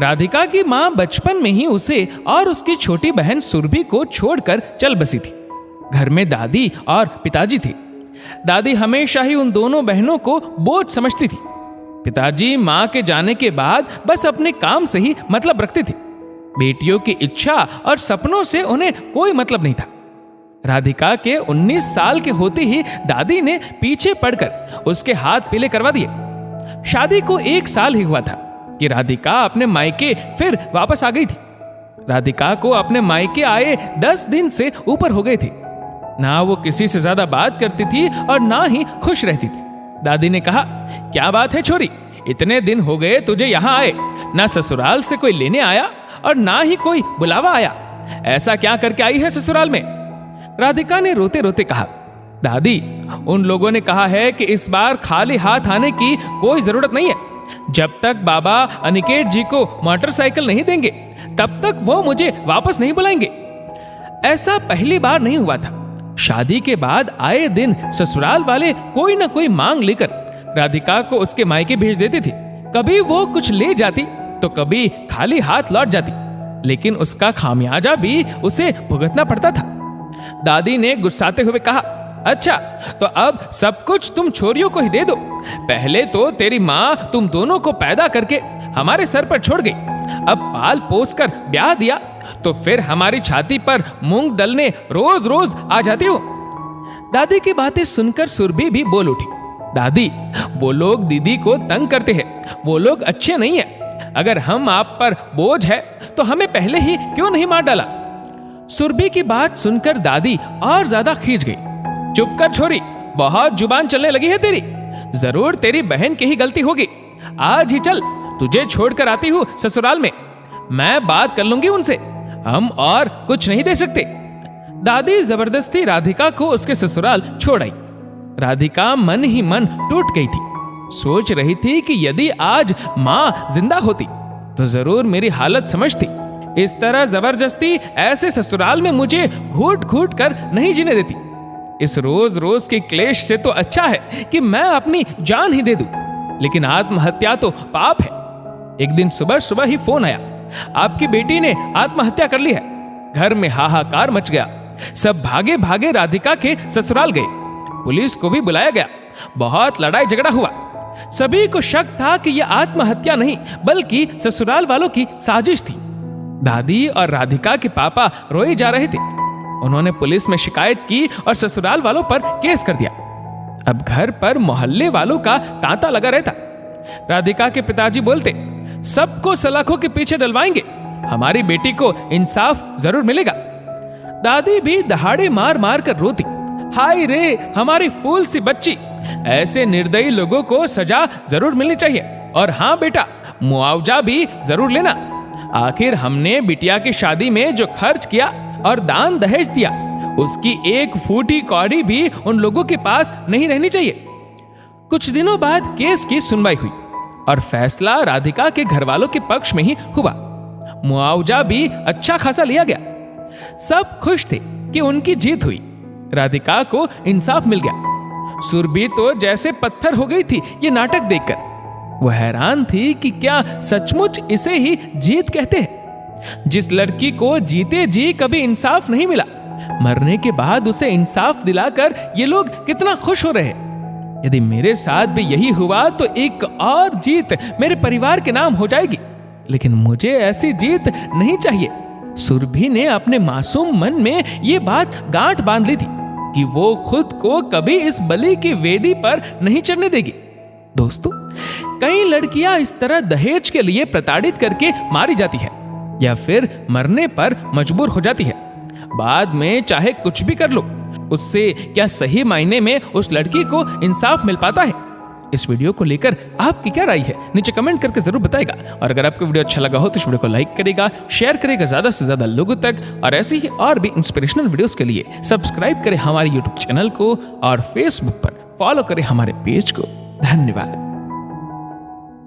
राधिका की माँ बचपन में ही उसे और उसकी छोटी बहन सुरभि को छोड़कर चल बसी थी। घर में दादी और पिताजी थे। दादी हमेशा ही उन दोनों बहनों को बोझ समझती थी। पिताजी माँ के जाने के बाद बस अपने काम से ही मतलब रखते थे। बेटियों की इच्छा और सपनों से उन्हें कोई मतलब नहीं था। राधिका के 19 साल के होते ही दादी ने पीछे पड़कर उसके हाथ पीले करवा दिए। शादी को 1 साल ही हुआ था कि राधिका अपने मायके फिर वापस आ गई थी। राधिका को अपने मायके आए 10 दिन से ऊपर हो गए थे। ना वो किसी से ज्यादा बात करती थी और ना ही खुश रहती थी। दादी ने कहा, क्या बात है छोरी, इतने दिन हो गए तुझे यहाँ आए, ना ससुराल से कोई लेने आया और ना ही कोई बुलावा आया। ऐसा क्या करके आई है ससुराल में? राधिका ने रोते रोते कहा, दादी उन लोगों ने कहा है कि इस बार खाली हाथ आने की कोई जरूरत नहीं है। जब तक बाबा अनिकेत जी को मोटरसाइकिल नहीं देंगे तब तक वो मुझे वापस नहीं बुलाएंगे। ऐसा पहली बार नहीं हुआ था। शादी के बाद आए दिन ससुराल वाले कोई ना कोई मांग लेकर राधिका को उसके मायके भेज देते थे। कभी वो कुछ ले जाती तो कभी खाली हाथ लौट जाती, लेकिन उसका खामियाजा भी उसे भुगतना पड़ता था। दादी ने गुस्साते हुए कहा, अच्छा तो अब सब कुछ तुम छोरियों को ही दे दो। पहले तो तेरी माँ तुम दोनों को पैदा करके हमारे सर पर छोड़ गई, अब पाल पोस कर ब्याह दिया तो फिर हमारी छाती पर मूंग दलने रोज रोज आ जाती हो। दादी की बातें सुनकर सुरभि भी बोल उठी, दादी वो लोग दीदी को तंग करते हैं, वो लोग अच्छे नहीं है। अगर हम आप पर बोझ है तो हमें पहले ही क्यों नहीं मार डाला? सुरभि की बात सुनकर दादी और ज्यादा खींच गई। चुप कर छोरी, बहुत जुबान चलने लगी है तेरी। जरूर तेरी बहन की ही गलती होगी। आज ही चल, तुझे छोड़कर आती हूँ ससुराल में। मैं बात कर लूंगी उनसे, हम और कुछ नहीं दे सकते। दादी जबरदस्ती राधिका को उसके ससुराल छोड़ आई। राधिका मन ही मन टूट गई थी। सोच रही थी कि यदि आज माँ जिंदा होती तो जरूर मेरी हालत समझती। इस तरह जबरदस्ती ऐसे ससुराल में मुझे घूट घूट कर नहीं जीने देती। इस रोज रोज के क्लेश से तो अच्छा है कि मैं अपनी जान ही दे दूं। लेकिन आत्महत्या तो पाप है। एक दिन सुबह सुबह ही फोन आया, आपकी बेटी ने आत्महत्या कर ली है। घर में हाहाकार मच गया। सब भागे भागे राधिका के ससुराल गए। पुलिस को भी बुलाया गया। बहुत लड़ाई झगड़ा हुआ। सभी को शक था कि यह आत्महत्या नहीं बल्कि ससुराल वालों की साजिश थी। दादी और राधिका के पापा रोए जा रहे थे। उन्होंने पुलिस में शिकायत की और ससुराल वालों पर केस कर दिया। अब घर पर मोहल्ले वालों का तांता लगा रहता। राधिका के पिताजी बोलते, सबको सलाखों के पीछे डलवाएंगे, हमारी बेटी को इंसाफ जरूर मिलेगा। दादी भी दहाड़े मार मार कर रोती, हाय रे हमारी फूल सी बच्ची। ऐसे निर्दयी लोगों को सजा जरूर मिलनी चाहिए। और हाँ बेटा, मुआवजा भी जरूर लेना। आखिर हमने बिटिया की शादी में जो खर्च किया और दान दहेज दिया, उसकी एक फूटी कौड़ी भी उन लोगों के पास नहीं रहनी चाहिए। कुछ दिनों बाद केस की सुनवाई हुई और फैसला राधिका के घर वालों के पक्ष में ही हुआ। मुआवजा भी अच्छा खासा लिया गया। सब खुश थे कि उनकी जीत हुई। राधिका को इंसाफ मिल गया। सुरभि तो जैसे पत्थर हो गई थी ये नाटक देखकर। वो हैरान थी कि क्या सचमुच इसे ही जीत कहते हैं। जिस लड़की को जीते जी कभी इंसाफ नहीं मिला, मरने के बाद उसे इंसाफ दिलाकर ये लोग कितना खुश हो रहे हैं। यदि मेरे साथ भी यही हुआ तो एक और जीत मेरे परिवार के नाम हो जाएगी। लेकिन मुझे ऐसी जीत नहीं चाहिए। सुरभि ने अपने मासूम मन में ये बात गांठ बांध ली थी कि वो खुद को कभी इस बलि की वेदी पर नहीं चढ़ने देगी। दोस्तों, कई लड़कियां इस तरह दहेज के लिए प्रताड़ित करके मारी जाती है या फिर मरने पर मजबूर हो जाती है। बाद में चाहे कुछ भी कर लो, उससे क्या सही मायने में उस लड़की को इंसाफ मिल पाता है? इस वीडियो को लेकर आपकी क्या राय है नीचे कमेंट करके जरूर बताएगा। और अगर आपको वीडियो अच्छा लगा हो तो इस वीडियो को लाइक करेगा, शेयर करेगा ज्यादा से ज्यादा लोगों तक। और ऐसी ही और भी इंस्पिरेशनल वीडियोस के लिए सब्सक्राइब करें हमारे यूट्यूब चैनल को और फेसबुक पर फॉलो करें हमारे पेज को। धन्यवाद।